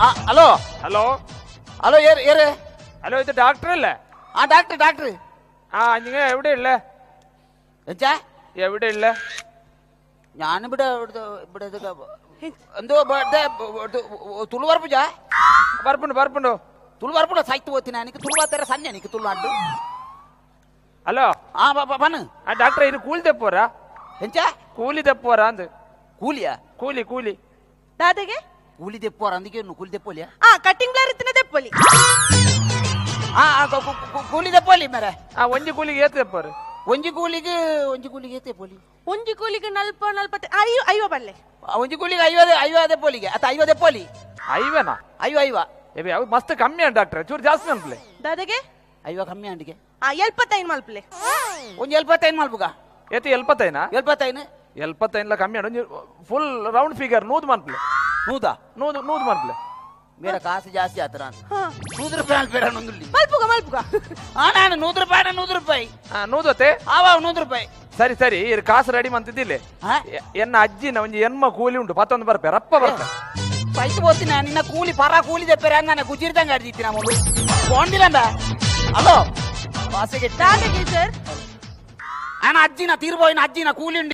Hello hello hello ഏറ് hello ഇത് doctor അല്ലേ? ഡോക്ടർ നിങ്ങൾ എവിടെയുള്ളേ? എച്ചാ എവിടെയുള്ളേ? ഞാനിവിടെ ഇവിടെ എന്തോ തുളുവർപ്പിച്ചാ പറപ്പുണ്ടോ? തുളുവർപ്പുണ്ടോ സൈറ്റ് പോത്തിനാ എനിക്ക് തുളുവാത്തര സഞ്ഞ എനിക്ക് തുളുവാണ്ട്. ഹലോ പണ് ಡಾಕ್ಟರ್ ಇದು ಕೂಲಿ ತೆಪ್ಪೋರಾ? ಎಂಚಾ ಕೂಲಿ ತೆಪ್ಪೋರಾ ಅಂದ. ಕೂಲಿಯಾ? ಕೂಲಿ ದಾದೆಗೆ ಕೂಲಿ ತೆಪ್ಪೋರ ಅಂದಿಗೆ ಕೂಲಿ ತೆಪ್ಪೋಲಿಯಾ? ಕಟ್ಟಿಂಗ್ ಬ್ಲೇರ್ ಇತ್ತಿನ ತೆಪ್ಪೋಲಿ. ಕೂಲಿ ತೆಪ್ಪೋಲಿ ಮೇರೆ. ಒಂಜಿ ಕೂಲಿಗೆ ಏತ್ ತೆಪ್ಪೋರು? ಒಂಜಿ ಕೂಲಿಗೆ ತೆಪ್ಪೋಲಿ. ಒಂಜಿ ಕೂಲಿಗೆ ನಲ್ಪ ಅಯ್ಯೋ ಬಲ್ಲೆ. ಒಂಜಿ ಕೂಲಿಗೆ ಐವ ತೆಪ್ಪೋಲಿಗೆ ಅತ್ತ ಐವ ತೆಪ್ಪೋಲಿ. ಐವನಾ? ಐವ ಅವು ಮಸ್ತ್ ಕಮ್ಮಿ ಅಂತ ಡಾಕ್ಟರ್, ಚೂರು ಜಾಸ್ತಿ ಅನ್ಪ್ಲೆ. ದಾದೆಗೆ ಐವ ಕಮ್ಮಿ ಅಂಡಿಗೆ 75 ಮಲ್ಪ್ಲೆ. ಒಂಜಿ 75 ಮಲ್ಪುಗ ಏತಿ 75ನಾ? 75 ಕಮ್ಮಿ ಅಂಡ್ ಫುಲ್ ರೌಂಡ್ ಫಿಗರ್ 100 ಮನ್ಪ್ಲೆ. ನೂದು ಮನ್ಪ್ಲೆ. ಮೇರ ಕಾಸು ಜಾಸ್ತಿ ಆತರ 100 ರೂಪಾಯಿ ಅಲ್ಪೇರ ನೊಂದುಲ್ಲಿ ಮಲ್ಪುಗ ನಾನು 100 ರೂಪಾಯಿ 100 ಆವ 100 ರೂಪಾಯಿ. ಸರಿ ಇರ್ ಕಾಸು ರೆಡಿ ಮಂತಿದ್ದಿಲ್ಲ. ಎನ್ನ ಅಜ್ಜಿನ ಒಂಜಿ ಎನ್ಮ ಕೂಲಿ ಉಂಟು 11 ಬರ್ಪೆ ರಪ್ಪ ಬರ್ಪೆ ಪೈತು ಹೋಗ್ತೀನಿ ನಿನ್ನ ಕೂಲಿ ಕೂಲಿ ತೆಪ್ಪೇರ ನಾನು ಗುಜಿರ್ದಂಗೆ ಅಡ್ದಿತ್ತೀನಿ ಅವಳು ಕೊಂಡಿಲ್ಲ. ಹಲೋ ದಾದೆಗೆ ಸರ್ ಅಜ್ಜಿನ ತೀರ್ಬೋಯಿನ ಅಜ್ಜಿನ ಕೂಲಿ